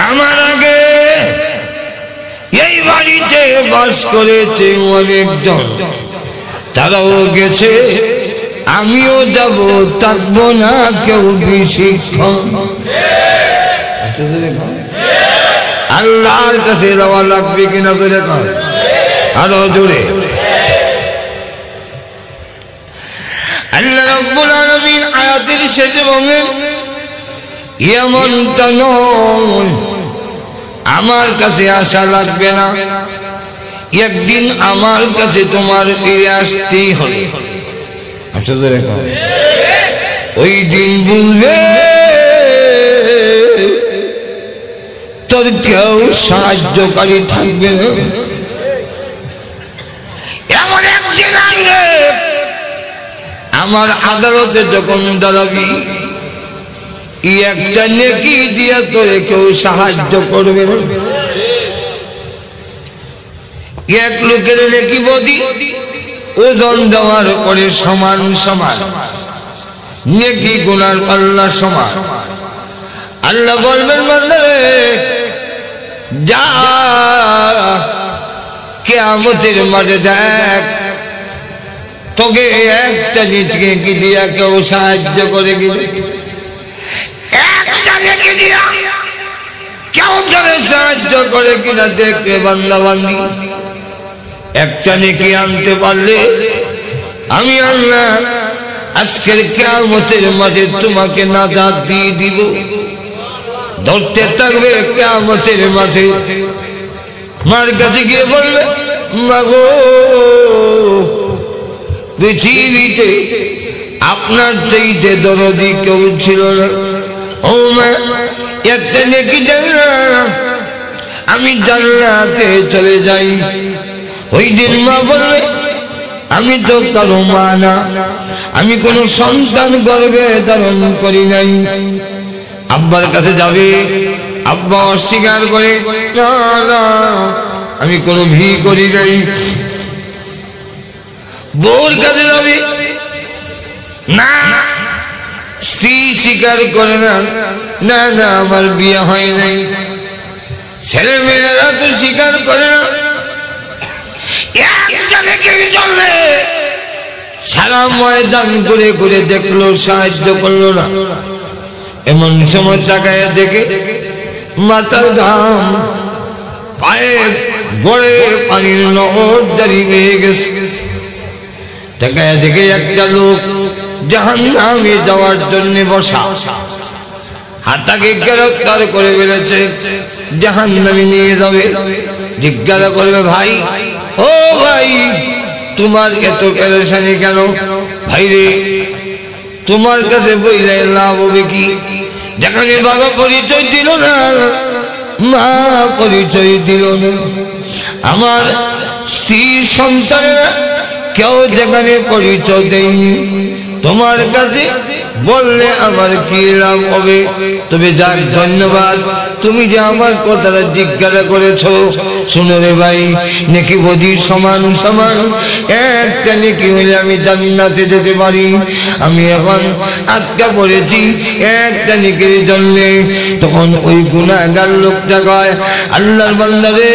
আমার আগে এই বাড়িতে বাস করেছে অনেকজন, তারাও গেছে, আমিও যাব, থাকবো না কেউ বেশিক্ষণ। আল্লাহর কাছে যাওয়া লাগবে কিনা জোরে কর, আরো জোরে। আল্লাহ রাব্বুল আলামিন আয়াতের শেষে বলেন, এমনটা নয়, আমার কাছে আসা লাগবে না, একদিন আমার কাছে তোমার ফিরে আসতেই হবে। ওই দিন বলবে তোর কেউ সাহায্যকারী থাকবে না। এমন একদিন আসবে আমার আদালতে যখন দাঁড়াবি, একটা নেকি দিয়া তোরে কেউ সাহায্য করবে না। এক লোকের নেকি বদি ওজন দেওয়ার পরে সমান সমান, নেকি গুনার পাল্লা সমান। আল্লাহ বলবেন বান্দারে যা, কিয়ামতের মাঠে দেখ তোকে একটা নেকি দিয়া কেউ সাহায্য করে কিনা, একটা নেকি দিয়া কেউ তোরে সাহায্য করে কিনা দেখবে বান্দা বান্দি। একটা নেকি আনতে পারলে আমি আল্লাহ আজকের কিয়ামতের মাঠে তোমাকে নাজাত দিয়ে দিব। ধরতে থাকবে কিয়ামতের মাঠে, মার কাছে গিয়ে বলবে মাগো পৃথিবীতে আপনার চাইতে দরদি কেউ ছিল না, ও মা একটা নেকি জানলাম আমি জান্নাতে চলে যাই। ওই দিন মা বলবে আমি তো কারো মা না, আমি কোন সন্তান গর্ভে ধারণ করি নাই। আব্বার কাছে যাবে, আব্বা অস্বীকার করে না না আমি কোনো ভি করি নাই। বউর কাছে যাবে, না স্ত্রী স্বীকার করে না, না না আমার বিয়ে হয় নাই। ছেলে মেয়েরা তো স্বীকার করে না। সারা ময়দান ঘুরে ঘুরে দেখলো, সাহায্য করলো না। এমন সময় তাকায় দেখে মাথার ঘাম পায়ে গড়ে পানির নহর দাঁড়িয়ে হয়ে গেছে। তাকায় দেখে একটা লোক জাহান্নামে যাওয়ার জন্য বসা, হাতাকে গ্রেফতার করে বেড়েছে, জাহান্নামে নিয়ে যাবে। জিজ্ঞাসা করবে ভাই, ও ভাই তোমার এত পেরেশানি কেন? ভাই রে তোমার কাছে বইলে লাভ হবে কি? যেখানে বাবা পরিচয় দিল না, মা পরিচয় দিল না, আমার স্ত্রী সন্তানেরা কেউ যেখানে পরিচয় দেয়নি, তোমার কাছে বললে আমার কি লাভ হবে? তবে যাক ধন্যবাদ, তুমি যে আমার কথাটা জিজ্ঞাসা করেছো। শুনো রে ভাই, নেকি বদি সমান সমান, একটা নেকি হইলে আমি জান্নাতে যেতে পারি। আমি এখন আটকা পড়েছি একটা নেকির জন্য। তখন ওই গুনাহগার লোকটা কয়, আল্লাহর বান্দা রে,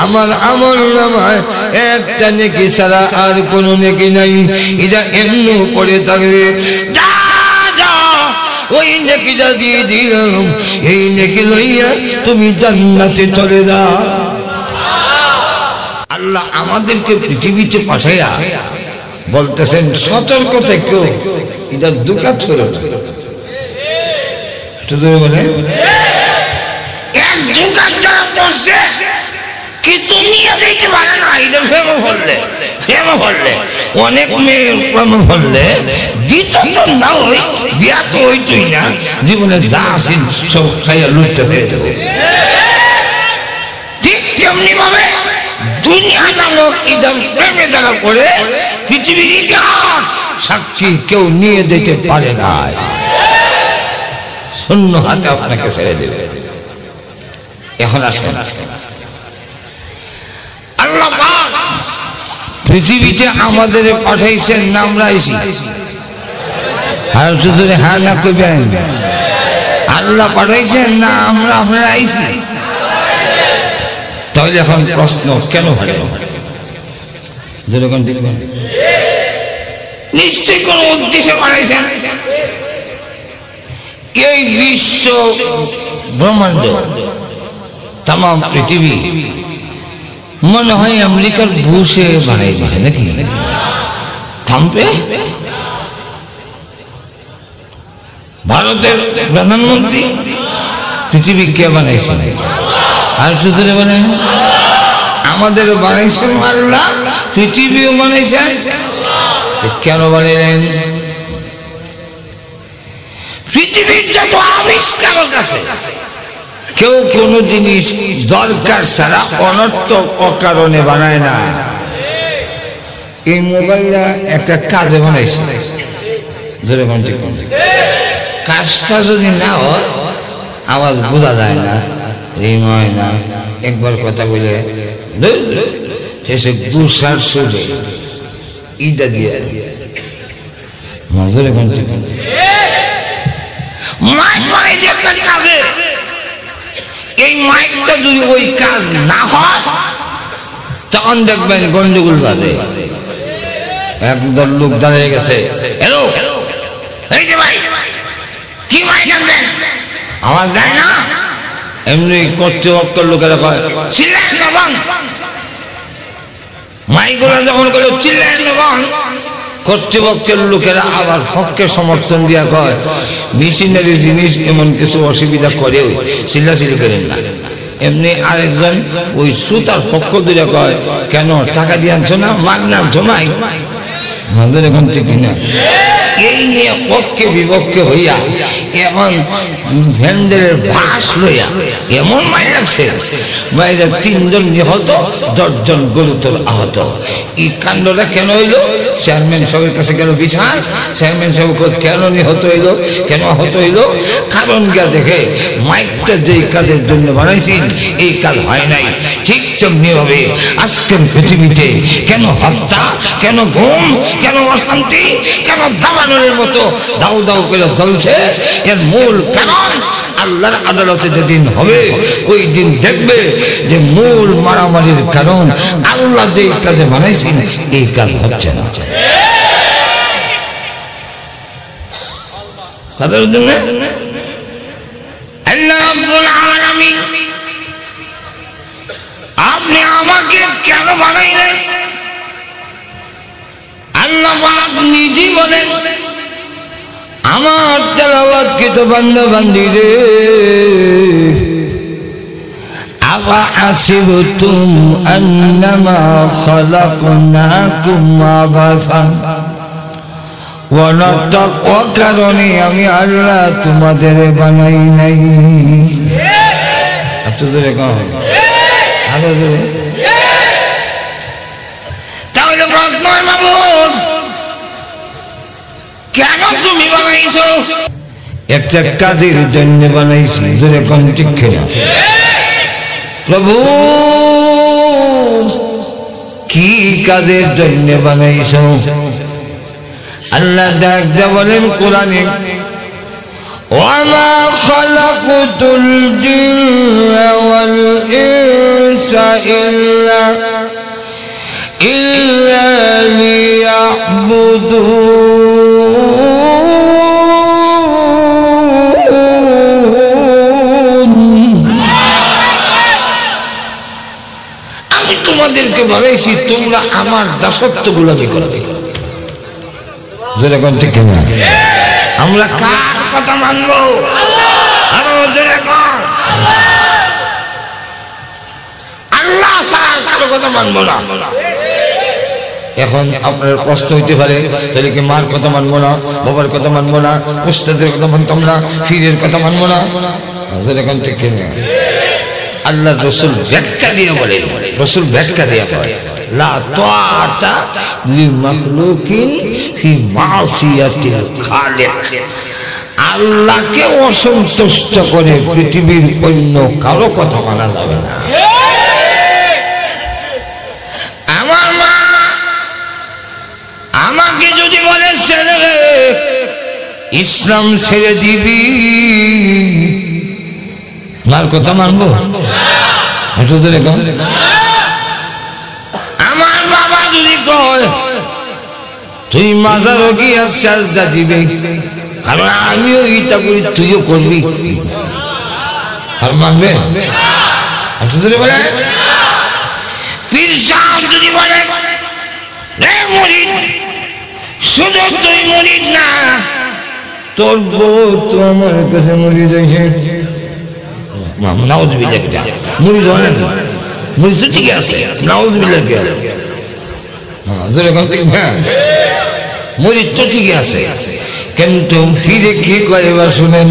আমার আমল নামায় একটা নেকি ছাড়া আর কোনো নেকি নাই, এটা এমনি পড়ে থাকবে। যা যা ওই নেকিটা দিয়ে দিলাম, এই নেকি লইয়া তুমি জান্নাতে চলে যাও। আল্লাহ আমাদেরকে পৃথিবীতে পাঠাইয়া বলতেছেন সতর্ক থেকো, এটা দুকাত করো না। বলে এক দুকাত যারা পড়ছে কিছু নিয়ে দিতে পারে না, এটা ফেমে ফেললে অনেক মেয়ে প্রেমে ফেললে দিতে তো না, ওই বিয়া তো হইতই না, জীবনে যা আসেন সব খাইয়া লুটতে চাইতে। ঠিক তেমনি ভাবে দুনিয়া নামক ইদাম প্রেমে যারা করে পৃথিবীর ইতিহাস সাক্ষী কেউ নিয়ে যেতে পারে না, শূন্য হাতে আপনাকে ছেড়ে দেবে। এখন আসেন, আল্লাহ পাক পৃথিবীতে আমাদের পাঠাইছেন, আমরা আইছি। আর জোরে হ্যাঁ না কইবেন, আল্লাহ পাঠাইছেন না আপনারা আইছি? তাহলে এখন প্রশ্ন, কেন পাঠানো? যেরকম দেখবেন নিশ্চয় কোন উদ্দেশ্যে পাঠাইছেন। এই বিশ্ব ব্রহ্মাণ্ড, তাম পৃথিবী মনে হয় আমেরিকার বুশে বানাই দিয়েছে নাকি? থামবে ভারতের প্রধানমন্ত্রী, পৃথিবী কে বানাইছে? আর চুতরে বানাই আমাদের বানাইছেন আল্লাহ, পৃথিবীও বানাইছেন। কেন বানাইলেন? পৃথিবীর যত আবিষ্কার আছে কেউ কোন জিনিস দরকার ছাড়া অনর্থক অকারণে বানায় না। এই মোবাইলটা একটা কাজে বানাইছে, কাজটা যদি না হয় আওয়াজ বোঝা যায় না, রিং হয় না, একবার কথা বলে শেষে গুসার সুরে ইটা দিয়ে কাজে। এই মাইকটা যদি ওই কাজ না হয় তখন দেখবেন গন্ডগোল বাজে। একদল লোক দাঁড়িয়ে গেছে, হ্যালো এই যে ভাই কি মাইক আনবেন, আওয়াজ দেয় না। এমনি কর্তৃপক্ষ লোকেরা কয় চিল্লাচ্ছি না বন্ধ, মাইকগুলো যখন করে চিল্লাচ্ছি না বন্ধ, কর্তৃপক্ষের লোকেরা আবার হককে সমর্থন দিয়া কয় মেশিনারি জিনিস এমন কিছু অসুবিধা করেও চিল্লাচিল্লি করেন না। এমনি আরেকজন ওই সুতার পক্ষ দিয়ে কয় কেন টাকা দিয়ে আনছো না, মাগনা আনছো মাইক? আমাদের এখন ঠিক না। এই নিয়ে পক্ষে বিপক্ষে হইয়া এখন ভ্যান্ডেলের ভাস লইয়া এমন মাই লাগছে, মায়েরা 3 জন নিহত, 10 জন গুরুতর আহত। এই কাণ্ডটা কেন হইলো? চেয়ারম্যান সাহেবের কাছে গেল বিচার, চেয়ারম্যান সাহেব কেন নিহত হইলো, কেন আহত হইলো? কারণ গিয়া দেখে মাইকটা যেই কাজের জন্য বানাইছেন এই কাজ হয় নাই। ঠিক তেমনি হবে আজকের পৃথিবীতে কেন হত্যা, কেন ঘুম, কেন অশান্তি, কেন দাবানলের মতো দাউ দাউ করে জ্বলছে? এর মূল কারণ আল্লাহর আদালতে যেদিন হবে ওই দিন দেখবে যে মূল মারামারির কারণ আল্লাহ যেই কাজে বানাইছেন এই কাজ হচ্ছে না। আপনি আমাকে কেন বানাইলেন? আল্লাহ পাক নিজেই বলেন আমার তেলাওয়াত কৃত বান্দা বান্দি রে, আবা হাসিবতুম আন্নামা খালাকনাকুম আবাসান ওয়া নাতাক্বা, কারণে আমি আল্লাহ তোমাদের বানাই নাই। আপনাদের কম তাহলে প্রশ্ন মাবুদ কেন তুমি বানাইছো? একটা কাজের জন্য বানাইছি, যেরকম ঠিক না প্রভু কি কাজের জন্য বানাইছো? আল্লাহ ডাকতে বলেন কোরআনে ওয়ামা খালাকুতুল জিন্না ওয়াল ইনসা ইল্লা লিয়াবুদুন। আমি তোমাদেরকে বলেছি তোমরা আমার দাসত্ব গোলামি করবে। যেরকম ঠিক না? আমরা কার কথা মানবো? আল্লাহ ছাড়া কারো কথা মানবো না। এখন আপনার প্রশ্ন হইতে পারে তাহলে কি মার কথা মানবো না, বাবার কথা মানবো না, উস্তাদের কথা মানতাম না, পীরের কথা মানবো না? যেরকম ঠিক না? আল্লাহ রসুল ব্যাখ্যা দিয়ে বলেন, রসুল ব্যাখ্যা দিয়ে বলেন লা তাআতা লিমাখলুকিন ফি মাসিয়াতিল খালিক। আল্লাহকে অসন্তুষ্ট করে পৃথিবীর অন্য কারো কথা মানা যাবে না। আমার মা আমাকে যদি বলে ছেড়ে ইসলাম ছেড়ে দিবি, মার কথা মানবো? একটু জোরে কও। আমার বাবা যদি কয় তুই মাজারও গিয়া সাজদা দিবে, কারণ আমিও এটা করি তুইও করবি, আর মানবে? একটু জোরে বলে। পীর সাহেব যদি বলে রে মুরিদ, শুধু তুই মুরিদ না, তোর বউ তো আমার কাছে মুরিদ হয়েছে, নাউজুবিল্লাহ, মুরিদ হয় না, মুরিদ তো ঠিক আছে, নাউজুবিল্লাহ কি আছে? মুরিদ তো ঠিক আছে, কিন্তু ফিরে কি করে এবার শুনেন,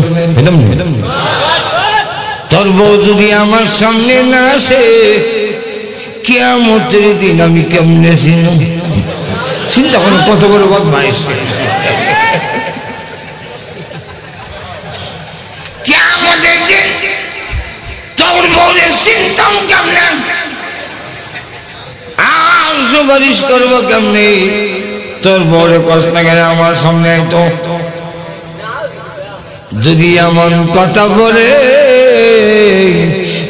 তোর বউ যদি আমার সামনে না আসে কিয়ামতের দিন আমি কেমনে ছিলাম? চিন্তা করুন কত বড় বদমাইশ। কিয়ামতের দিন তোর বউরে চিন্তাম কেমনে, আর সুপারিশ করবো কেমনে? তোর বউরে কষ্ট গেলে আমার সামনে তো যদি এমন কথা বলে,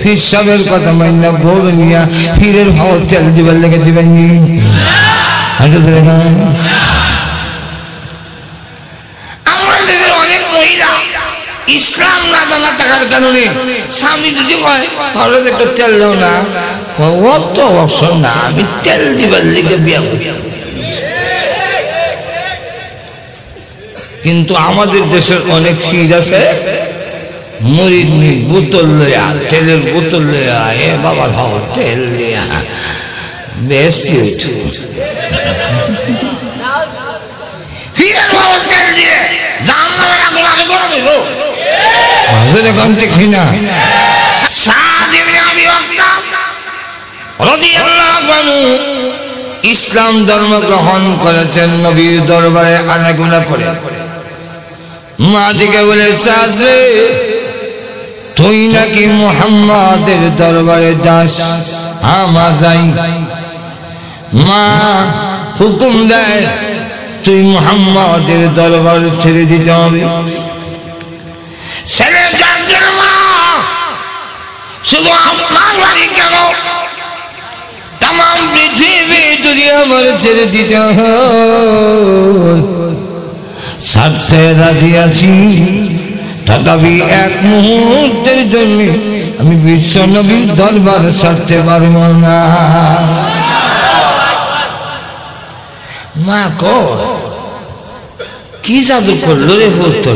ফির সবের কথা মাইনা বউরে নিয়া ফিরের ভাও তেল দিবার লেগে দিবেন নি? আমাদের অনেক মহিলা ইসলাম না জানা থাকার কারণে স্বামী যদি কয় হঠাৎ একটু তেল দাও না, অত অবসর না, আমি তেল দিবার লেগে বিয়া করি। কিন্তু আমাদের দেশের অনেক ফির আছে মুরিদ বোতল লইয়া, তেলের বোতল লইয়া, এ বাবা ভাও তেল দিয়া বেশ তেল দিয়ে জাহান্নামের আগুন আগে গরম হইলো। যেরকম ঠিক না ইসলাম ধর্ম গ্রহণ করেছেন, নবীর দরবারে আনাগোনা করে মা থেকে বলে সাজে তুই নাকি মুহাম্মাদের দরবারে যাস, আমা যাই। মা হুকুম দেয় তুই মুহাম্মাদের দরবার ছেড়ে দিতে হবে। ছেলে যার মা শুধু আপনার বাড়ি কেন, তাম পৃথিবী যদি আমার ছেড়ে দিতে ছাড়তে রাজি আছি, তথাপি এক মুহূর্তের জন্য আমি বিশ্ব নবীর দরবার ছাড়তে পারব না। মা কো কি জাদু করলো রে বলতো?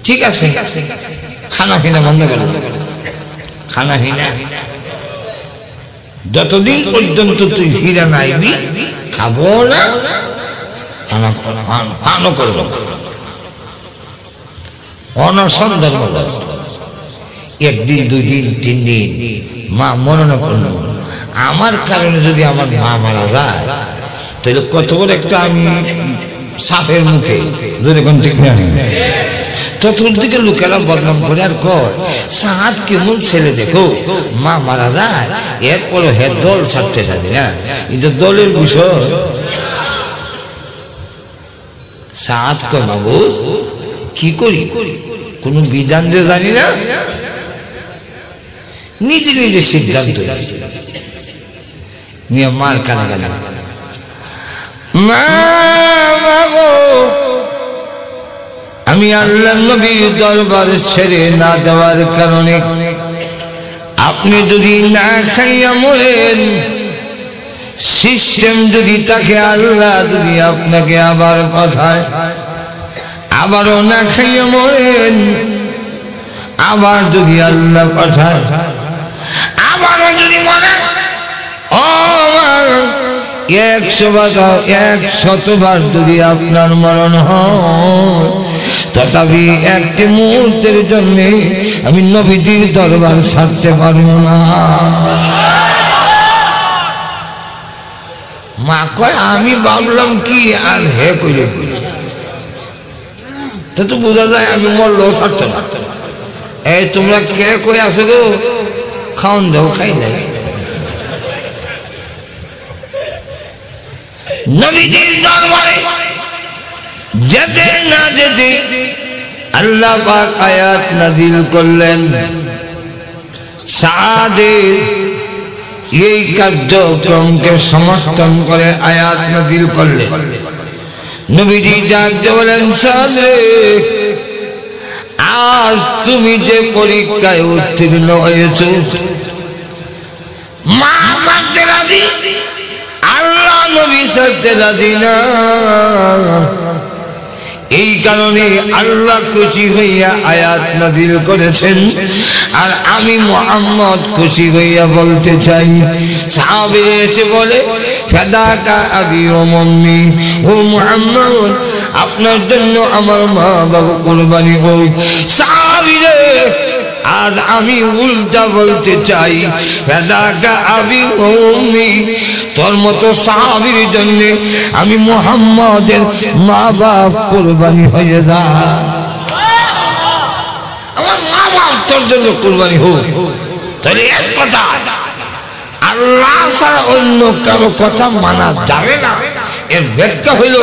ঠিক আছে খানা পিনা বন্ধ করো, খানা পিনা যতদিন পর্যন্ত তুই ফিরে নাইবি খাবো না, পানও করবো, অনশন ধর্ম। একদিন দুই দিন তিন দিন মা মনে করলো আমার কারণে যদি আমার মা মারা যায় তাহলে কত বড় একটা আমি সাপের মুখে, যেরকম ঠিক না চতুর্দিকে লোকেরা বদনাম করে আর কয় সাত কেমন ছেলে দেখো মা মারা যায়, এরপরে হে দল ছাড়তে থাকে না, এই যে দলের বিষয়। সাত কয় মাগুর কি করি, কোন বিধান যে জানি না, নিজে নিজে সিদ্ধান্ত নিয়ে মার কানে কানে মা গো আমি আল্লাহ নবীর দরবার ছেড়ে না দেওয়ার কারণে আপনি যদি না খাইয়া মরেন, সিস্টেম যদি তাকে আল্লাহ যদি আপনাকে আবার পাঠায়, আবারও না খাইয়া মরেন, আবার যদি আল্লাহ পাঠায়, আবারও যদি মরে 100বার যদি আপনার মরণ হয়, তথাপি একটি মুহূর্তের জন্য আমি নবীজির দরবার ছাড়তে পারবো না। মা কয় আমি ভাবলাম কি আর হে করে তো বোঝা যায় আমি মরলেও ছাড়তে না। এই তোমরা কে কই আসো গো, খাওন দাও, খাই নাই। নবীজির দরবারে যেতে না যেতে আল্লাহ পাক আয়াত নাযিল করলেন, সাদের এই কার্যক্রমকে সমর্থন করে আয়াত নাযিল করলেন। নবীজি ডাকতে বলেন, সাদ রে, আজ তুমি যে পরীক্ষায় উত্তীর্ণ হয়েছ, মা ছাড়তে রাজি, আল্লাহ নবী ছাড়তে রাজি না। এই কারণে আল্লাহ খুশি হইয়া আয়াত নাযিল করেছেন। আর আমি মুহাম্মদ খুশি হইয়া বলতে চাই, সাহাবীরা এসে বলে, ফাদাকা আবি ওয়া উম্মি, ও মুহাম্মদ আপনার জন্য আমার মা বাবা কুরবানি হোক। সাহাবীরা আজ আমি উল্টা বলতে চাই, ফাদাকা আবি ওয়া উম্মি, তোর মতো সাহাবীর জন্য আমি মুহাম্মাদের মা বাপ কুরবানি হয়ে যা, আমার মা বাপ তোর জন্য কুরবানি হোক। তাহলে এক কথা, আল্লাহ ছাড়া অন্য কারো কথা মানা যাবে না। এর ব্যাখ্যা হইল,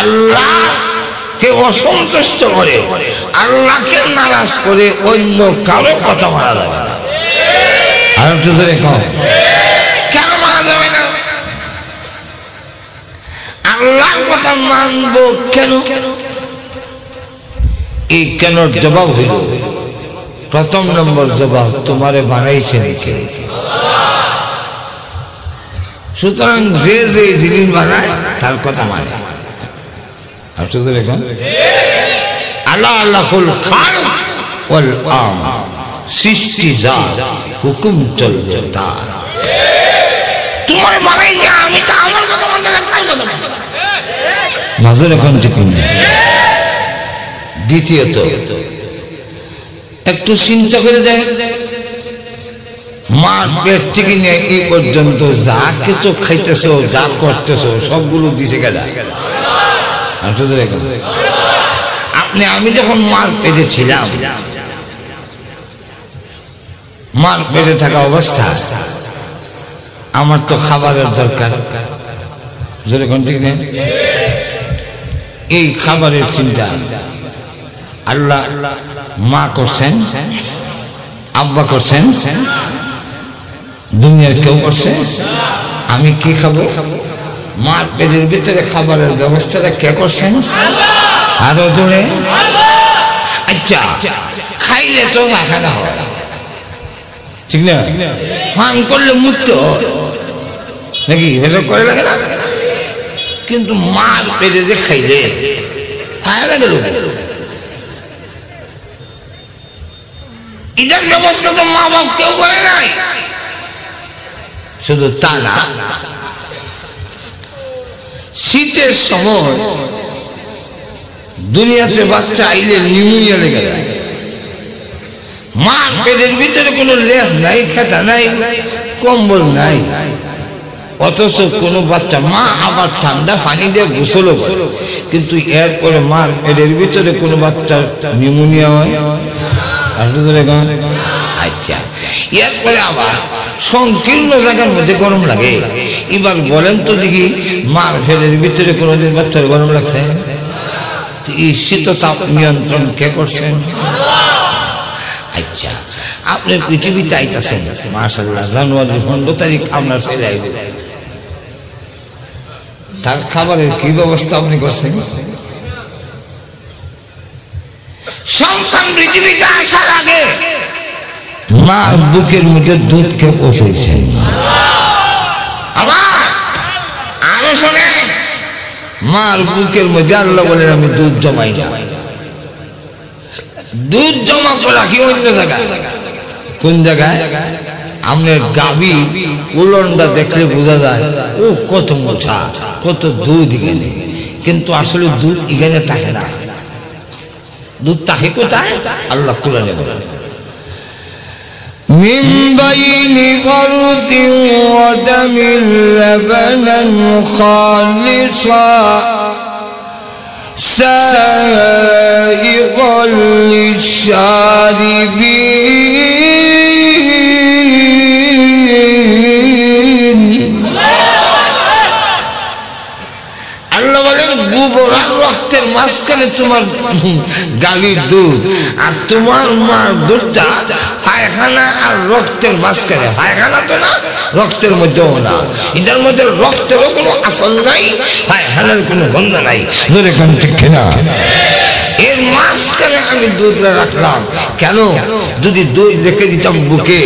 আল্লাহকে অসন্তুষ্ট করে, আল্লাহকে নারাজ করে অন্য কারো কথা মানা যাবে না। আর একটু ধরে কেন মানা যাবে না? আল্লাহর কথা মানবো কেন? এই কেন জবাব হইল, প্রথম নম্বর জবাব, তোমারে বানাইছে কে? সুতরাং যে যে জিনিস বানায় তার কথা মানে। আল্লাহ আল্লাহুল খালিক ওয়াল আম, সৃষ্টি জাত, হুকুম চলবে তার। তোমারে বানাইছে, আমি তো আমার কথা মানতে তার কথা মানতে নজর এখন ঠিক না। দ্বিতীয়ত, একটু চিন্তা করে দেয়, মার পেট থেকে নিয়ে এই পর্যন্ত যা কিছু খাইতেছো, যা করতেছো, সবগুলো দিছে গেলা। আপনি আমি যখন মার পেটে ছিলাম, মার পেটে থাকা অবস্থা আমার তো খাবারের দরকার, এই খাবারের চিন্তা আল্লাহ মা করছেন, আব্বা করছেন, দুনিয়ার কেউ করছে? আমি কি খাবো? মার পেটের ভিতরে খাবারের ব্যবস্থাটা কে করছেন? আরো জোরে। আচ্ছা, খাইলে তো খানা হয়, ঠিক না? পান করলে মুক্ত নাকি, এসব করে লাগে না? কিন্তু মার পেটে যে খাইলে গেল, এটার ব্যবস্থা তো মা বাপ কেউ করে নাই। শুধু তা না, শীতের সময় দুনিয়াতে বাচ্চা আইলে নিউমোনিয়া লেগে যায়, মার পেটের ভিতরে কোনো লেপ নাই, খেতা নাই, কম্বল নাই, অথচ কোনো বাচ্চা, মা আবার ঠান্ডা পানি দিয়ে গোসলও করে, কিন্তু এরপরে মার পেটের ভিতরে কোনো বাচ্চা নিউমোনিয়া হয়। আচ্ছা, এরপরে আবার সংকীর্ণ জায়গার মধ্যে গরম লাগে। এবার বলেন তো দেখি, মার পেটের ভিতরে কোনোদিন বাচ্চার গরম লাগছে? এই শীততাপ নিয়ন্ত্রণ কে করছেন? আচ্ছা, আপনি পৃথিবীতে আইতাছেন, মাশাআল্লাহ, জানুয়ারি 15 তারিখ আপনার ছেলে আইবে, তার খাবারের কি ব্যবস্থা আপনি করছেন? সন্তান পৃথিবীতে আসার আগে মা বুকের মধ্যে দুধ খেয়ে বসেছেন। আবার আরো শোনে, মার বুকের মধ্যে আল্লাহ বলেন, আমি দুধ জমাই না। দুধ জমা করে রাখি অন্য জায়গায়। কোন জায়গায়? আপনার গাভী উলনটা দেখলে বোঝা যায়, ও কত মোটা, কত দুধ এখানে, কিন্তু আসলে দুধ এখানে থাকে না। দুধ থাকে কোথায়? আল্লাহ কুরআনে বলেন, মিন বাইনি ফারদিন ওয়া দামিন লাবানান খালিসা সাইগাল লিশারিবিন। আল্লাহ বলেন, গোবর আর রক্তের মাঝখানে তোমার গাভীর দুধ আর তোমার মার দুধটা পায়খানা আর রক্তের মাঝখানে, পায়খানা তো না রক্তের মধ্যেও না, এটার মধ্যে রক্তেরও কোনো আসল নাই, পায়খানার কোনো গন্ধ নাই, ধরে কান ঠিক কিনা? এর মাঝখানে আমি দুধটা রাখলাম কেন? যদি দুধ রেখে দিতাম বুকে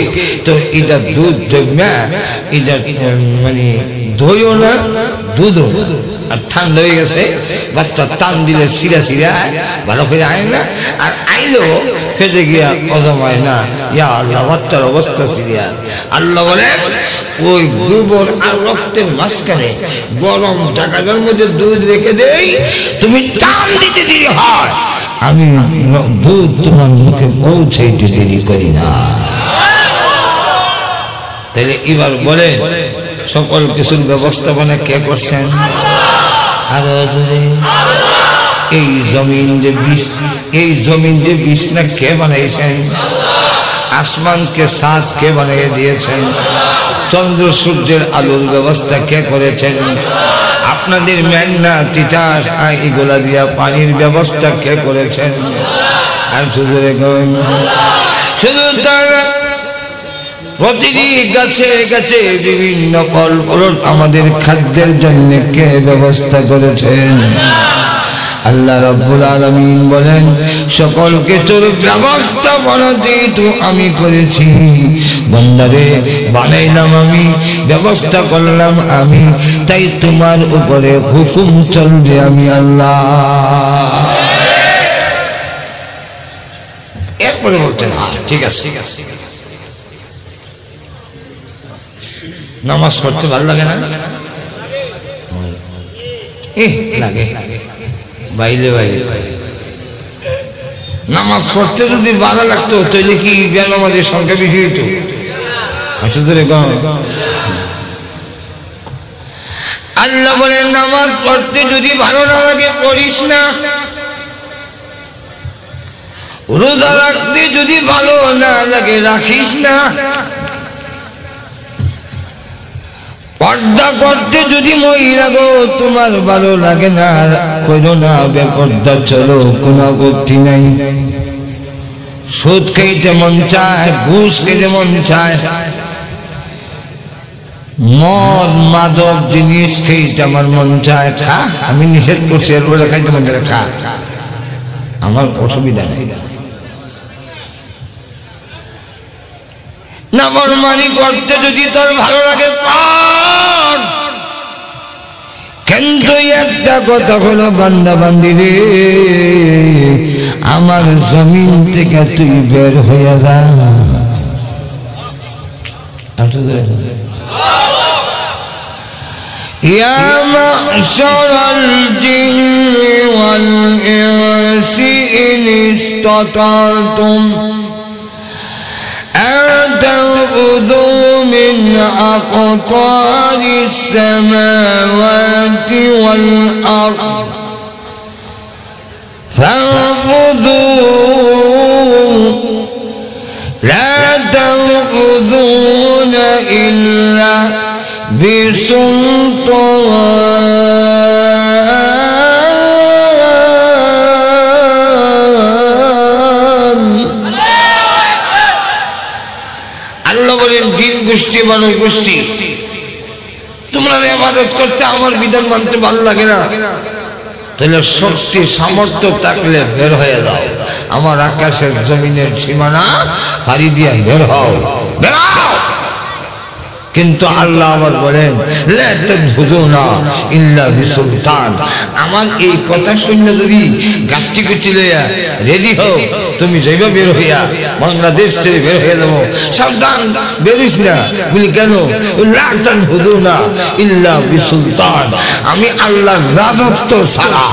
তো এটা দুধ জমা, এটা মানে দইও না দুধও আর ঠান্ডা হয়ে গেছে, বাচ্চা টান দিলে সিরা সিরা ভালো করে আয় না, আর আইলো ফেটে গিয়া অজমায় না। ইয়া আল্লাহ, বাচ্চার অবস্থা সিরিয়াস। আল্লাহ বলেন ওই গোবর আর রক্তের মাঝখানে গরম জায়গার মধ্যে দুধ রেখে দেই, তুমি টান দিতে দেরি হয়, আমি দুধ তোমার মুখে পৌঁছাইতে দেরি করি না। তাহলে এবার বলে সকল কিছুর ব্যবস্থাপনা কে করছেন? আরো জোরে, এই জমিন যে বিছনা কে বানাইছেন? আসমানকে সাজ কে বানিয়ে দিয়েছেন? চন্দ্র সূর্যের আলোর ব্যবস্থা কে করেছেন? আপনাদের মেঘনা তিতাস এগুলা দিয়া পানির ব্যবস্থা কে করেছেন? আর শুধু তার প্রতিটি গাছে গাছে বিভিন্ন ফল ফলন আমাদের খাদ্যের জন্য কে ব্যবস্থা করেছেন? আল্লাহ রাব্বুল আলামিন বলেন সকল কিছুর ব্যবস্থাপনা যেহেতু আমি করেছি, বান্দারে বানাইলাম আমি, ব্যবস্থা করলাম আমি, তাই তোমার উপরে হুকুম চলবে আমি আল্লাহ। এরপরে বলতেন ঠিক আছে, নামাজ পড়তে ভালো লাগে না? লাগে বাইরে বাইরে নামাজ পড়তে যদি ভালো লাগতো তাহলে কি বেনামাজের সংখ্যা বেশি হইতো? আল্লাহ বলেন নামাজ পড়তে যদি ভালো না লাগে পড়িস না, রোজা রাখতে যদি ভালো না লাগে রাখিস না, পর্দা করতে যদি মহিলা গো তোমার ভালো লাগে না করো না, বেপর্দা চলো কোনো আপত্তি নাই। সুদ খাইতে মন চায়, ঘুষ খেতে মন চায়, মদ মাদক জিনিস খেয়েছে আমার মন চায়, খা, আমি নিষেধ করছি, এরপরে খাইতে মন চায় খা, আমার অসুবিধা নেই। নাফরমানি করতে যদি তোর ভালো লাগে কর, কিন্তু একটা কথা হলো বান্দা বান্দি রে, আমার জমিন থেকে তুই বের হয়ে যা। ইয়া মা'শারাল জিন্নি ওয়াল ইনসি ইন ইসতাতা'তুম أَتَنفُذُوا مِنْ أَقْطَارِ السَّمَاوَاتِ وَالْأَرْضِ فَانفُذُوا لَا تَنفُذُونَ إِلَّا بِسُلْطَانٍ গোষ্ঠী মানুষ গোষ্ঠী তোমরা ইবাদত করতে আমার বিধান মানতে ভালো লাগে না, তাহলে শক্তি সামর্থ্য থাকলে বের হয়ে যাও, আমার আকাশের জমিনের সীমানা পাড়ি দিয়ে বের হও, বেরাও। কিন্তু আল্লাহ আবার বলেন লা তানফুযুনা ইল্লা বিসুলতান, আমার এই কথা শুনে যদি গাছটি গুটি লইয়া রেডি হও তুমি যাইবা বের হইয়া বাংলাদেশ থেকে বের হয়ে যাবো, সাবধান বেরিস না। বলি কেন? লা তানফুযুনা ইল্লা বিসুলতান, আমি আল্লাহর রাজত্ব ছাড়া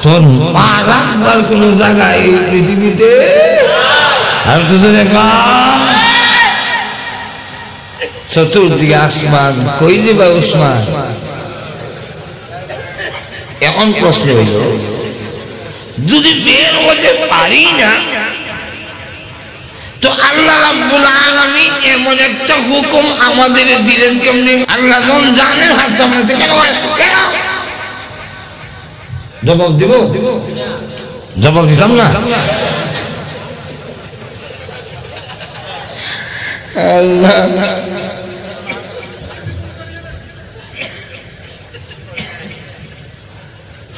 তোর পা রাখবার কোনো জায়গা এই পৃথিবীতে আর তো দেখা চতুর্দিকে আসমান, কই দিবা উসমান? এখন প্রশ্ন হইল যদি বের হতে পারি না তো আল্লাহ রাব্বুল আলামিন এমন একটা হুকুম আমাদের দিলেন কেমনে? আল্লাহ যখন জানেন হাত সামনে কেন জবাব দিব? জবাব দিতাম না? আল্লাহ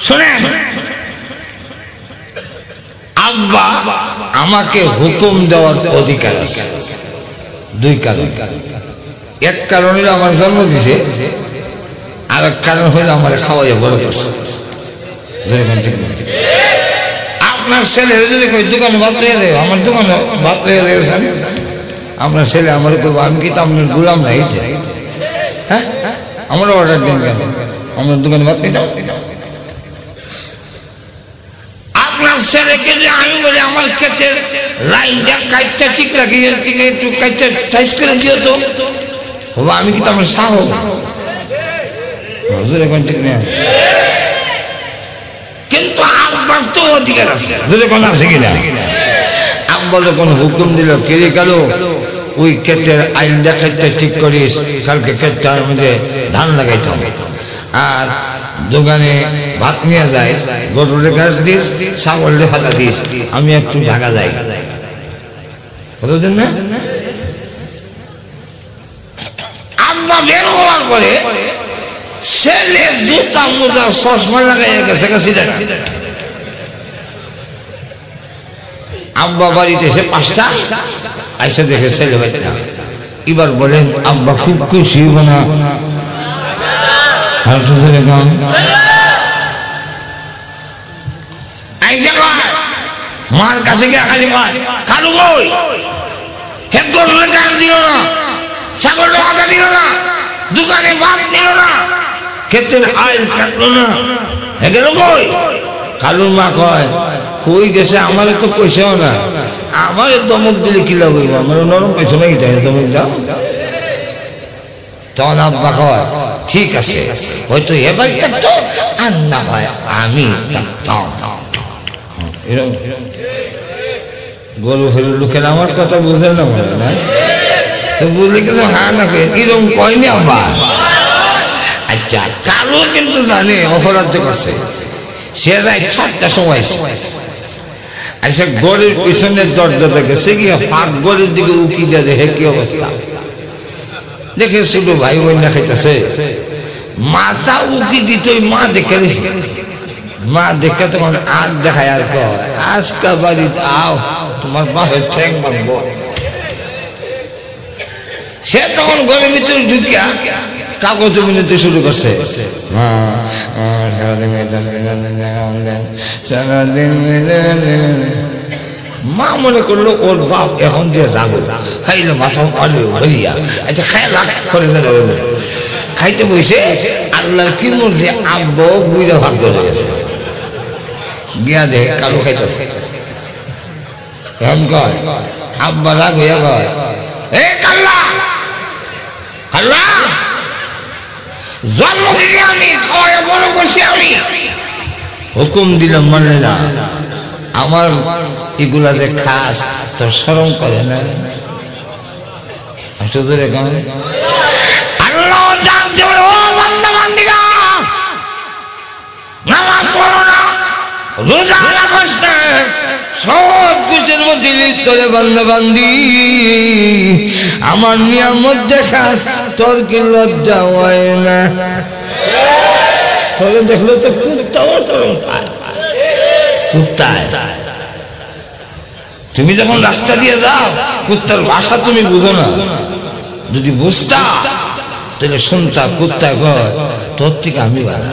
শুনে, আব্বা আমাকে হুকুম দেওয়ার অধিকার আছে দুই কারণ। এক কারণ হইল আমার জন্ম দিছে, আর এক কারণ হইল আমার খাওয়াইয়া বড় করছে। আপনার ছেলে যদি দোকানে ভাত লইয়া দেয়, আমার দোকানে ভাত লইয়া দিয়েছেন, আপনার ছেলে আমার করবো আমি কি তো আপনার গোলাম নাই? হ্যাঁ, আমার অর্ডার দেন কেন? আমার দোকানে ভাত নিয়ে যাও। আপনার ছেলেকে যে আমি বলি আমার ক্ষেত্রে লাইনটা কাইটটা ঠিক রাখি, একটু কাইটটা সাইজ করে দিও তো, আমি কি তো আমার সাহস? ঠিক না, কিন্তু আব্বার তো অধিকার আছে, যদি কোন আছে কিনা। আব্বা যখন হুকুম দিল, কেড়ে গেল ওই ক্ষেত্রের আইনটা ক্ষেত্রে ঠিক করিস, কালকে ক্ষেত্রের মধ্যে ধান লাগাইতে হবে, আর দোকানে ভাত নিয়ে যায়, গরুরে গাছ দিস, ছাগলরে ফাঁকা দিস, আমি একটু ঢাকা যাই। কতদিন না আব্বা বের হওয়ার পরে ছেলে জুতা মোজা চশমা লাগাই গেছে কাছে। আব্বা বাড়িতে এসে 5টা আইসা দেখে ছেলে বাড়ি। এবার বলেন আব্বা খুব খুশি হইব না? মার কাছে গিয়ে খালি কালু কই হে গরুরে গাছ দিল না, ছাগলটা হাঁকা দিল না, দোকানে ভাত দিল না, ক্ষেত্রের আইল কাটলো না, হে গেল কই? কালুর মা কয় কই গেছে, আমার তো পয়সাও না, আমার দমক দিলে কি লাভ হইব, আমার নরম পয়সা নাকি তাই দমক দাও। তখন আব্বা কয় ঠিক আছে, হয়তো এবার থাকতো আর না হয় আমি থাকতাম। গরু হলো লোকের আমার কথা বুঝে না, বলে না তো বুঝলে কিছু হ্যাঁ না এরকম কয়নি আব্বা। আচ্ছা, কালো কিন্তু জানে অপরাধ করছে, সে রায় 7টার সময় আচ্ছা গরের পিছনের দরজাটা গেছে গিয়ে পাক গরের দিকে উকি দিয়ে দেখে কি অবস্থা, দেখে ছোট ভাই বোন না খাইতেছে, মাথা উকি দিত, মা দেখে, মা দেখে তখন আর দেখায় আর কয় আজকা বাড়িতে আও তোমার বাপের ঠ্যাং মারবো। সে তখন ঘরের ভিতরে ঢুকিয়া কাগজ মিনতে শুরু করছে, মা মনে করলো ওর বাপ এখন যে রাগো খাইলে মাথা হইয়া, আচ্ছা খাই রাগ করে খাইতে বসে আল্লাহর কি মধ্যে আব্বা বুড়া ভাগ ধরে গেছে, গিয়া দে কালো খাইতেছে। এখন কয় আব্বা রাগ হইয়া কয় এ কাল্লা কাল্লা, জন্ম দিলে আমি, খাওয়াই বড় করছি আমি, হুকুম দিলাম মানে না, আমার এগুলা যে খাস তোর শরম করে না? আল্লাহ জানতে হবে ও বান্দা বান্দিরা, নামাজ পড়ো না, রোজা রাখিস না, সব কিছুর মধ্যে লিপ্ত রে বান্দা বান্দি, আমার নিয়ামত দেখাস, তোর কি লজ্জা হয় না? তোকে দেখলো তো কুত্তায়, তুমি যখন রাস্তা দিয়ে যাও কুত্তার ভাষা তুমি বুঝো না, যদি বুঝতা তাহলে শুনতা কুত্তা কয় তোর থেকে আমি ভালো।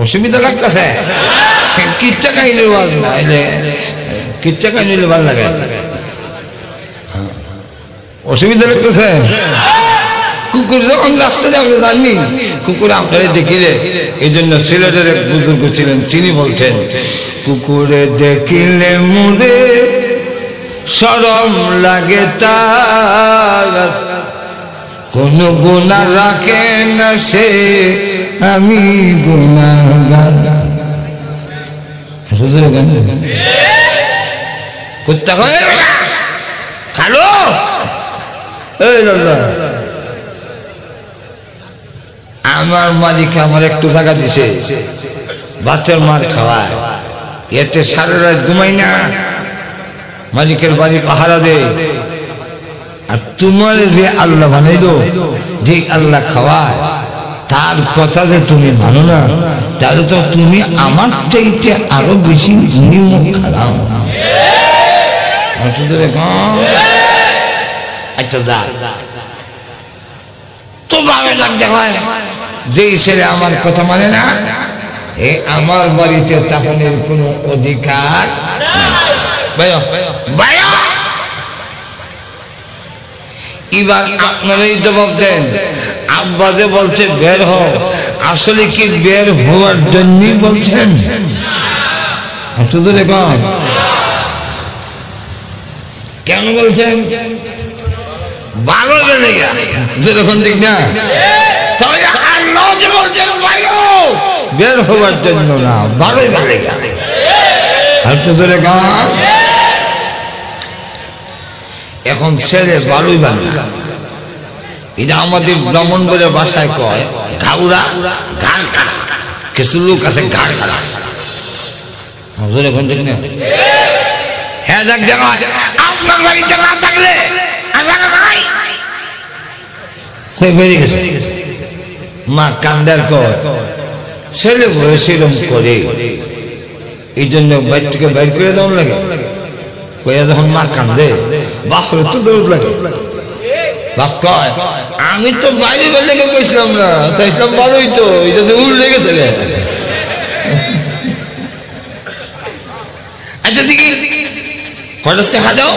অসুবিধা লাগতেছে, কিচ্ছা কাহিনী বাজ না, কিচ্ছা কাহিনী ভালো লাগে, অসুবিধা লাগতেছে। কুকুর যখন রাস্তা দিয়ে আপনি জাননি, কুকুর আপনারা দেখিলে, এই জন্য সিলেটের এক বুজুর্গ ছিলেন, তিনি বলছেন কুকুরে দেখিলে মুরে শরম লাগে তার, কোন গুনাহ রাখে না সে, আমি গুনাহগার। কুত্তা কয় খালো এই আমার মালিক আমার একটু জায়গা দিছে, বাচ্চার মার খাওয়ায়, এতে সারা রাত ঘুমাই না, মালিকের বাড়ি পাহারা দে। আর তোমার যে আল্লাহ বানাইলো, যে আল্লাহ খাওয়ায়, তার কথা যে তুমি মানো না, তাহলে তো তুমি আমার চাইতে আরো বেশি নিমক খারাপ। আচ্ছা যা তো ভালো লাগতে হয়, যেই ছেলে আমার কথা মানে না, এ আমার বাড়িতে তাহলে কোনো অধিকার এবার আপনারাই জবাব দেন। আব্বা যে বলছে বের হও, আসলে কি বের হওয়ার জন্যই বলছেন? কেন বলছেন? ভালো বেড়ে যেরকম ঠিক না, তাহলে আল্লাহ যে বলছেন বের হওয়ার জন্য না, ভালো বেড়ে গেছে। এখন ছেলে ভালোই ভালো, এটা আমাদের ব্রাহ্মণবাড়ির ভাষায় কয় ঘাউরা, ঘাড় কাটা। কিছু লোক আছে ঘাড় কাটা। হ্যাঁ দেখ দেখ, আপনার বাড়িতে না থাকলে বেরিয়ে গেছে। মা কান্দার কর, ছেলে সেরকম করে, এই জন্য বাড়িকে বাইর করে দেওয়ার লাগে। যখন মা কান্দে বাপরে তো দৌড় লাগে। বাপ কয় আমি তো বাইরে বের কইছিলাম না, চাইছিলাম ভালোই তো, এটা তো উড় লেগেছে। আচ্ছা দেখি কটা শেখা দাও,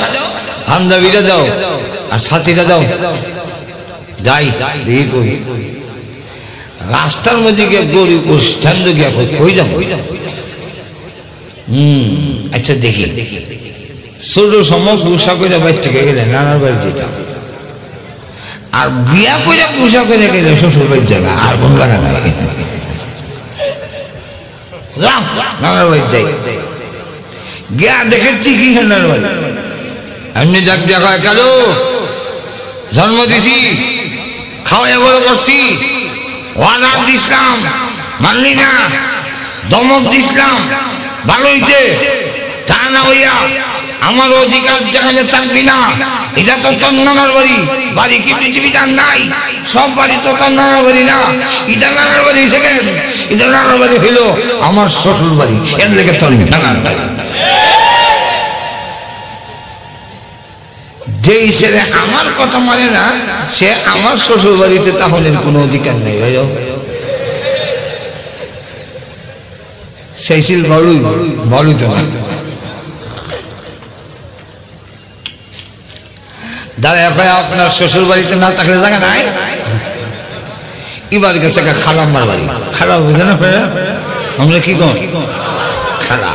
হামদাবিটা দাও আর সাথীটা দাও। যাই দেখি কই রাস্তার মধ্যে গিয়ে গরিব স্ট্যান্ড গিয়া কই যাবো। আচ্ছা দেখি ছোট সময় পোশাক করে বাড়ি থেকে গেলে নানার বাড়ি যেতাম, আর বিয়া করে পোশাক করে গেলে শ্বশুর বাড়ির জায়গা আর কোন জায়গা নাই। নানার বাড়ি যাই গিয়া দেখেছি কি নানার বাড়ি, এমনি যাক দেখা কালো জন্ম দিছি, খাওয়াই বড় করছি, ওয়াদার দিছিলাম মানলি না, দমক দিছিলাম ভালো হইতে, তা না হইয়া আমার অধিকার যেখানে থাকবি না। এটা তো তোর নানার বাড়ি, বাড়ি কি পৃথিবীতে নাই? সব বাড়ি তো তোর নানার বাড়ি না, এটা নানার বাড়ি সেখানে, এটা নানার বাড়ি হইল আমার শ্বশুর বাড়ি, এর লেগে তোর নানার বাড়ি। যেই ছেলে আমার কথা মানে না, সে আমার শ্বশুর বাড়িতে তাহলে কোনো অধিকার নেই। ভাই সেই শিল বড়ই বড়ই তো দাদা আপনার শ্বশুর বাড়িতে না থাকলে জায়গা নাই। এবার গেছে খালাম্মার বাড়ি, খালা বুঝে না আমরা কি কম খালা,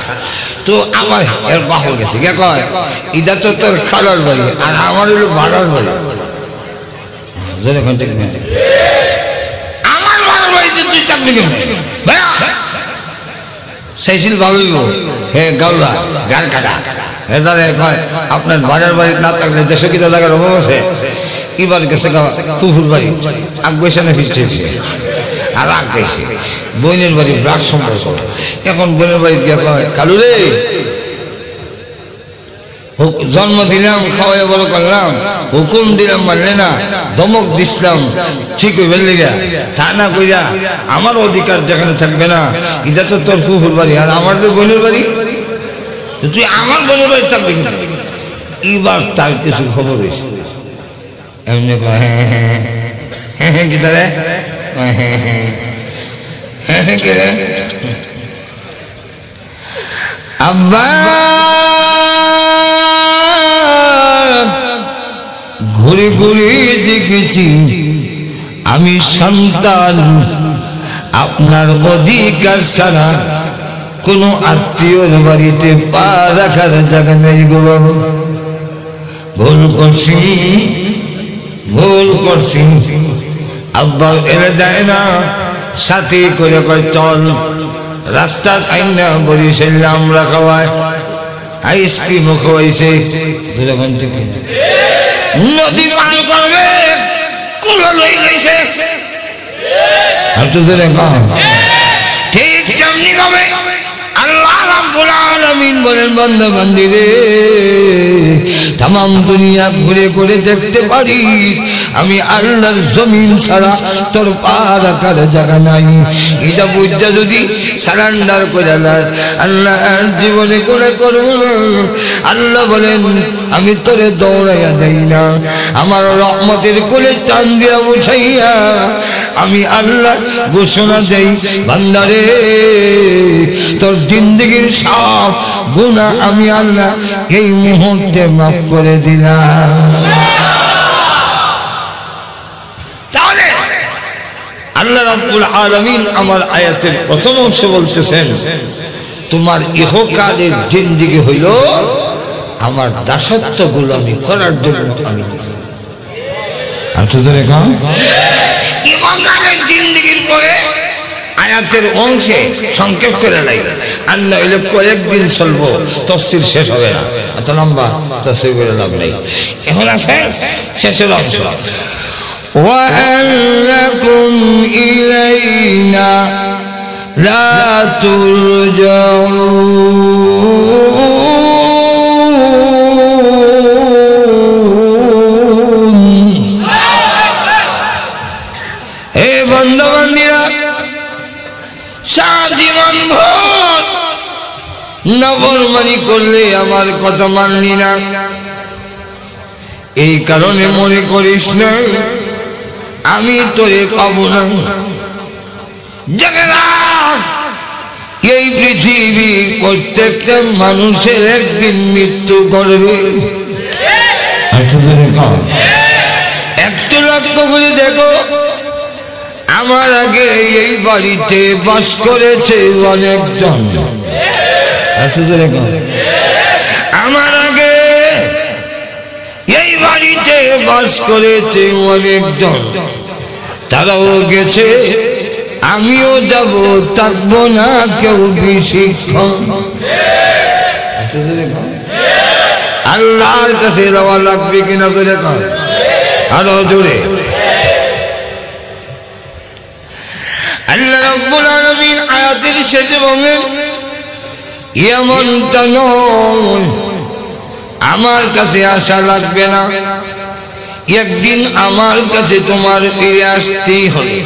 তো আমার এর বাহর গেছে কে কয় এটা তো তোর খালার বাড়ি আর আমার হলো ভাড়ার বাড়ি। আমার ভাড়ার বাড়িতে তুই চাকরি কেন? সেইছিল ভালোই হে গাউলা গাল কাটা। হে দাদা কয় আপনার ভাড়ার বাড়ি না থাকলে দেশে কিনা জায়গার অভাব আছে। এবার গেছে পুকুর বাড়ি, আগ বৈশা না ফিরছে আর আগ গেছে বোনের বাড়ি ব্লাড সম্পর্ক। এখন বোনের বাড়ি গিয়ে কয় কালু রে জন্ম দিলাম, খাওয়াই বড় করলাম, হুকুম দিলাম মানলে না, ধমক দিছিলাম ঠিক হইবে লেগা, তা না কইরা আমার অধিকার যেখানে থাকবে না, এটা তো তোর পুকুর বাড়ি আর আমার যে বোনের বাড়ি, তুই আমার বোনের বাড়ি থাকবি। এবার তার কিছু খবর হয়েছে, এমনি কি তারে আব্বা ঘুরে ঘুরে দেখেছি আমি সন্তান, আপনার অধিকার ছাড়া কোনো আত্মীয়র বাড়িতে পা রাখার জায়গা নেই গো বাবু। ভুল করছি ভুল করছি। আব্বা এলে দেয় না, সাথে করে কয় চল রাস্তার আইনা বরিশাল আমরা খাওয়ায়, আইসক্রিমও খাওয়াইছে, নদী পান করবে কুলো লই গেছে। ঠিক যেমনি ভাবে আল্লাহ রাব্বুল আলামিন বলেন বান্দা বান্দি রে तमाम দুনিয়া ঘুরে ঘুরে দেখতে পারিস আমি আল্লাহর জমিন ছাড়া তোর পা রাখার জায়গা নাই এটা বুঝা যদি সারেন্ডার করে আল্লাহর জীবনে করে করো আল্লাহ বলেন আমি তোরে দৌড়াইয়া দেই না আমার রহমতের কোলে টান দিয়া উঠাইয়া আমি আল্লাহ ঘোষণা দেই বান্দারে তোর জিন্দেগীর সব গুনাহ আমি আল্লাহ এই মুহূর্তে মাফ করে দিলাম। তাহলে আল্লাহ রাব্বুল আলামিন আমার আয়াতের প্রথম অংশে বলতেছেন তোমার ইহকালের জিন্দেগী হইল আমার দাসত্ব গোলামি করার জন্য আমি ইহকালের জিন্দেগীর পরে আয়াতের অংশে সংক্ষেপ করে নাই আল্লাহ হইলে কয়েকদিন চলবো তফসির শেষ হবে না এত লম্বা তফসির করে লাভ নেই এখন আছে শেষের অংশ وأنكم إلينا لا ترجعون হে বান্দা বান্দীরা সারা জীবন ভর নাফরমানি করলে আমার কথা মানলি না এই কারণে মনে করিস না আমি তোরে পাবো না জানেনা এই পৃথিবীর প্রত্যেকটা মানুষের একদিন মৃত্যু করবে একটু লক্ষ্য করে দেখো আমার আগে এই বাড়িতে বাস করেছে অনেকজন আমার আগে এই বাড়িতে বাস করেছে অনেকজন তারাও গেছে আমিও যাব থাকবো না কেউ বেশিক্ষণ আল্লাহর কাছে যাওয়া লাগবে কিনা তো দেখো আরো জোরে আল্লাহ রাব্বুল আলামিন আয়াতের শেষে বলেন এমনটা নয় আমার কাছে আশা লাগবে না একদিন আমার কাছে তোমার ফিরে আসতেই হবে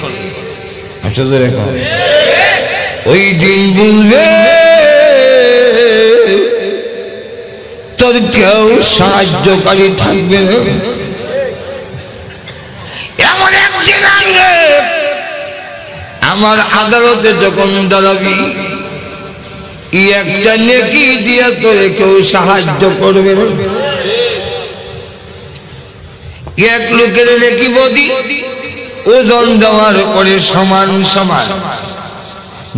ওই দিন বলবে তোর কেউ সাহায্যকারী থাকবে না এমন একদিন আসবে আমার আদালতে যখন দাঁড়াবি একটা নেকি দিয়া তোরে কেউ সাহায্য করবে না এক লোকের নেকি বদি ওজন দেওয়ার পরে সমান সমান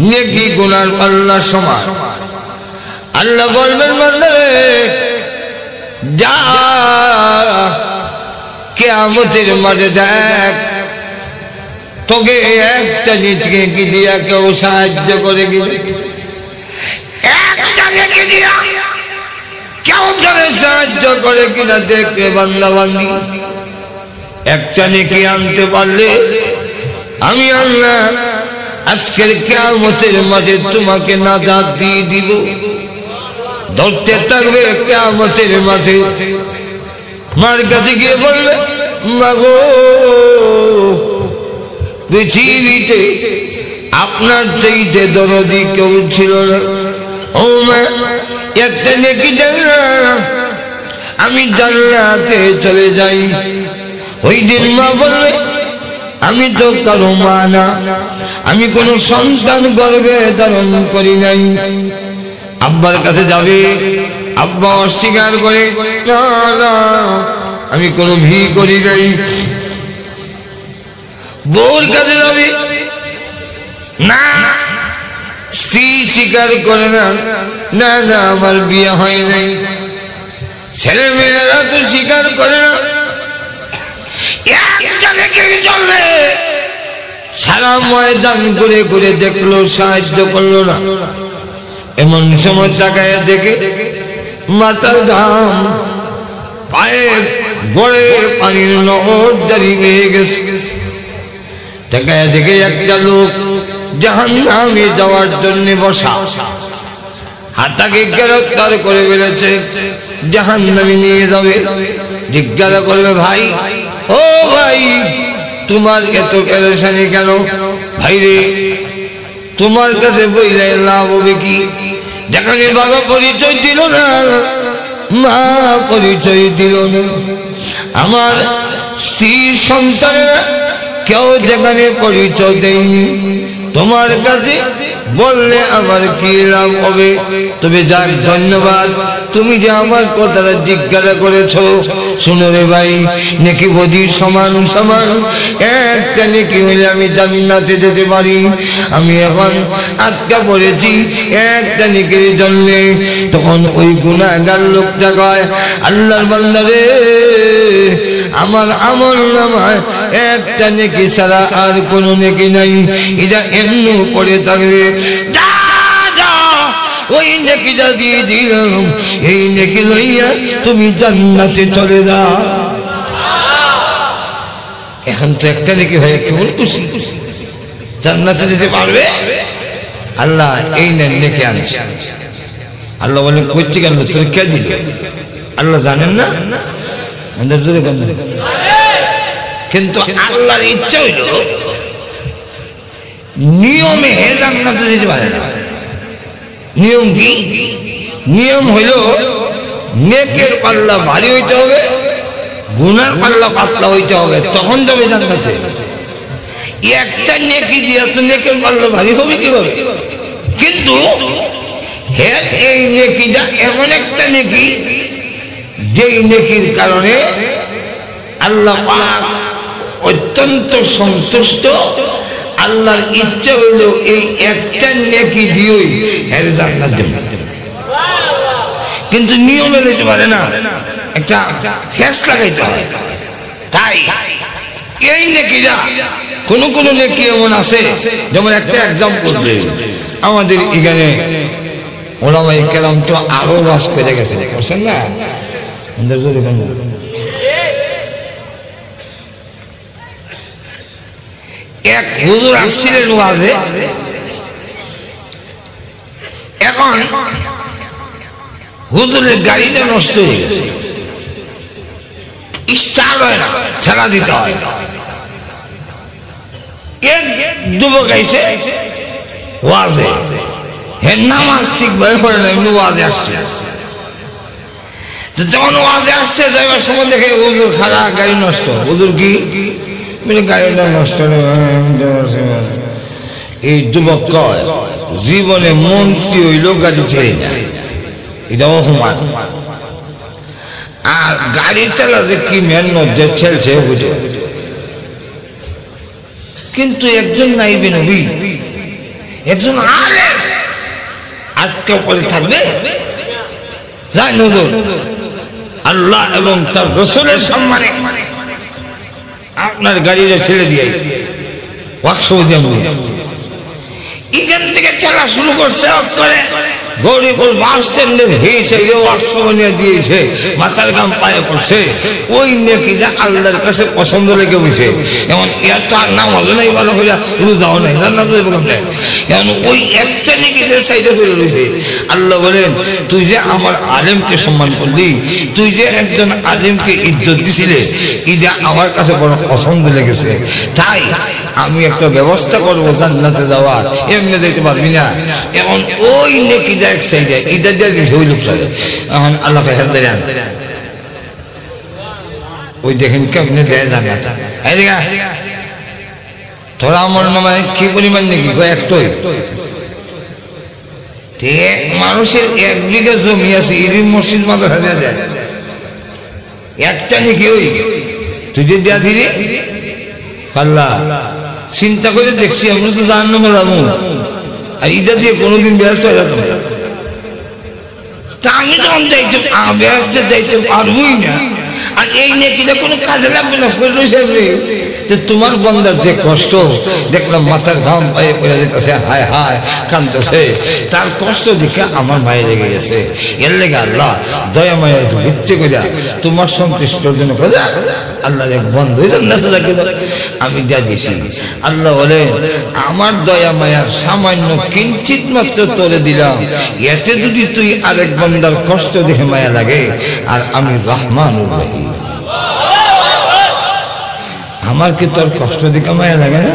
নেকি গুনার পাল্লা সমান আল্লাহ বলবেন বান্দারে যা কিয়ামতের মাঠে দেখ তোকে একটা নেকি দিয়া কেউ সাহায্য করে গেলে একটা নেকি দিয়া কেউ তোরে সাহায্য করে কিনা দেখলে বান্দা বান্দি একটা নেকি আনতে পারলে আমি আল্লাহ আজকের কিয়ামতের মাঠে তোমাকে নাজাত দিয়ে দিব ধরতে থাকবে কিয়ামতের মাঠে মার কাছে গিয়ে বলবে মাগো পৃথিবীতে আপনার চাইতে দরদি কেউ ছিল না ও মা একটা নেকি দেন না আমি জান্নাতে চলে যাই ওই দিন মা বলবে আমি তো কারো মা না আমি কোন সন্তান গর্ভে ধারণ করি নাই আব্বার কাছে যাবে আব্বা অস্বীকার করে না আমি কোনো ভি করি নাই বউর কাছে যাবে না স্ত্রী স্বীকার করে না না না আমার বিয়ে হয় নাই ছেলে মেয়েরা তো স্বীকার করে না সারা ময়দান ঘুরে ঘুরে দেখলো সাহায্য করলো না এমন সময় তাকায় দেখে মাথার ঘাম পায়ে গড়ে পানির নহর দাঁড়িয়ে গেছে তাকায় দেখে একটা লোক জাহান্নামে যাওয়ার জন্য বসা, হাতাকে গ্রেফতার করে ফেলেছে, জাহান্নামে নিয়ে যাবে। জিজ্ঞাসা করবে, ভাই ও ভাই তোমার এত পেরেশানি কেন? ভাই রে তোমার কাছে বইলে লাভ হবে কি? যেখানে বাবা পরিচয় দিল না, মা পরিচয় দিল না, আমার স্ত্রী সন্তানেরা কেউ যেখানে পরিচয় দেয়নি, তোমার কাছে বললে আমার কি লাভ হবে? তবে যাক ধন্যবাদ, তুমি যে আমার কথাটা জিজ্ঞাসা করেছো। শুনো রে ভাই, নেকি বদি সমান সমান, একটা নেকি হইলে আমি জান্নাতে যেতে পারি। আমি এখন আটকা পড়েছি একটা নেকির জন্য। তখন ওই গুনাহগার লোকটা কয়, আল্লাহর বান্দা রে, আমার আমল নামায় একটা নেকি ছাড়া আর কোনো নেকি নাই, এটা এমনি পড়ে থাকবে। যা যা ওই নেকিটা দিয়ে দিলাম, এই নেকি লইয়া তুমি জান্নাতে চলে যাও। এখন তো একটা নেকি ভাই কেমন খুশি, জান্নাতে যেতে পারবে। আল্লাহ এই নেন নেকি আনছে। আল্লাহ বলেন কইতে গেল তোর কে দিবে? আল্লাহ জানেন না? কিন্তু আল্লাহর ইচ্ছা হইল নিয়মে জান্নাতে যেতে পারে না। নিয়ম কি? নিয়ম হইল নেকের পাল্লা ভারী হইতে হবে, গুনার পাল্লা পাতলা হইতে হবে, তখন যাবে জান্নাতে। একটা নেকি দিয়ে তো নেকের পাল্লা ভারী হবে কিভাবে? কিন্তু এই নেকিটা এমন একটা নেকি, যেই নেকির কারণে আল্লাহ পাক অত্যন্ত সন্তুষ্ট। আল্লাহর ইচ্ছা হইল এই একটা নেকি দিয়েই এর জান্নাত যাবে। কিন্তু নিয়মে দিতে পারে না, একটা ফেস লাগাইতে হয়। তাই এই নেকিটা কোন কোন নেকি এমন আছে, যেমন একটা এক্সাম্পল দেই, আমাদের এখানে ওলামায়ে কেরাম তো আরো বাস করে গেছে, বুঝছেন না? এক হুজুর আসছিলেন ওয়াজে, এখন হুজুরের গাড়িটা নষ্ট হয়ে গেছে, স্টার্ট হয় না, ঠেলা দিতে হয়। এক যুবক আইছে ওয়াজে, হের নামাজ ঠিকভাবে পড়ে না, এমনি ওয়াজে আসছে। যখন ওয়াজে আসছে যাইবার সময় দেখে হুজুর খারাপ, গাড়ি নষ্ট। হুজুর কি গাড়িটা নষ্ট? এই যুবক কয়, জীবনে মন্ত্রী হইল গাড়ি ছেড়ে না, এটা অপমান। আর গাড়ি চালা যে কি মেন মধ্যে ছেলছে বুঝে। কিন্তু একজন নাইবে নবী, একজন আলেম আটকে পড়ে থাকবে? যাই নজর আল্লাহ এবং তার রাসূলের সম্মানে আপনার গাড়িটা ছেড়ে দিয়ে এখান থেকে চলা শুরু করছে। করে গৌরীপুর বাস স্ট্যান্ডের হিসেবে দিয়েছে, মাথার গাম পায়ে পড়ছে। ওই নেকিটা আল্লাহর কাছে পছন্দ লেগে বসে। এমন এর তো আর নাম হবে না, ভালো হইলা রোজাও নাই, জান্নাত যাবে কেমনে? এমন ওই একটা নেকিতে সাইডে ফেলে রয়েছে। আল্লাহ বলেন, তুই যে আমার আলেমকে সম্মান করলি, তুই যে একজন আলেমকে ইজ্জত দিছিলে, এটা আমার কাছে বড় পছন্দ লেগেছে। তাই আমি একটা ব্যবস্থা করবো জান্নাতে যাওয়ার, এমনি যেতে পারবি না। এখন ওই নেকি এক সাইডে ইদার দিয়ে দিয়েছে ওই লোকটা। এখন আল্লাহকে হেলতে যান, ওই দেখেন কেমনে দেয় জান্নাত। তোরা আমার নামে কি পরিমাণ নাকি একটাই মানুষের 1 বিঘা জমি আছে, ইরিম মসজিদ মাদ্রাসা দেয়া যায় একটা নাকি। ওই তুই যে দেয়া দিলি আল্লাহ চিন্তা করে দেখছি, আমরা তো জাহান্নামে যাবো, আর ইটা দিয়ে কোনোদিন ব্যস্ত হয়ে যেত। তা আমি যখন যাইতে ব্যস্ত যাইতে পারবই না, আর এই নেকিটা কোনো কাজে লাগবে না। যে তোমার বান্দার যে কষ্ট দেখলাম, মাথার ঘাম পায়ে পড়ে যেতেছে, হায় হায় কাঁদতেছে, তার কষ্ট দেখে আমার মায়ে লেগে গেছে। এর লেগে আল্লাহ দয়া মায়া একটু ভিত্তি করে তোমার সন্তুষ্টর জন্য আল্লাহ এক বন্ধ আমি যা দিছি। আল্লাহ বলে আমার দয়া মায়ার সামান্য কিঞ্চিত মাত্র তোলে দিলাম, এতে যদি তুই আরেক বান্দার কষ্ট দেখে মায়া লাগে, আর আমি রহমানুর রহিম, আমার কি তোর কষ্ট দেখে মায়া লাগে না?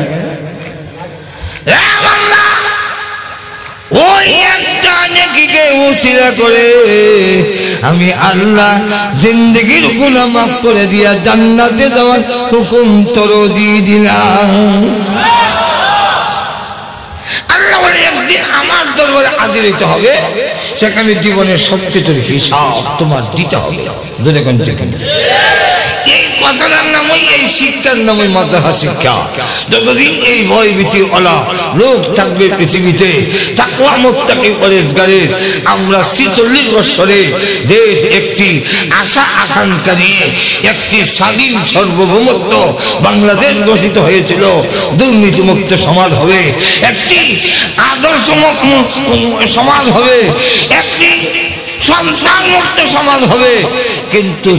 ওই একটা নেকিকে উসিলা করে আমি আল্লাহ জিন্দেগির গুনাহ মাফ করে দিয়া জান্নাতে যাওয়ার হুকুম তোর দিয়ে দিলাম। আল্লাহ বলে একদিন আমার দরবারে হাজির হতে হবে, সেখানে জীবনের সবকিছুর হিসাব তোমার দিতে হবে। এই কথাটার নামই, এই শিক্ষার নামই মাদ্রাসা শিক্ষা। যতদিন এই ভয় ভীতি ওলা লোক থাকবে পৃথিবীতে, তাকওয়া মুত্তাকি পরেজগারের, আমরা ৪৬ বছরে দেশ একটি আশা আকাঙ্ক্ষা নিয়ে একটি স্বাধীন সার্বভৌমত্ব বাংলাদেশ গঠিত হয়েছিল। দুর্নীতিমুক্ত সমাজ হবে, একটি আদর্শ সমাজ হবে, একটি সন্ত্রাস মুক্ত সমাজ হবে। কিন্তু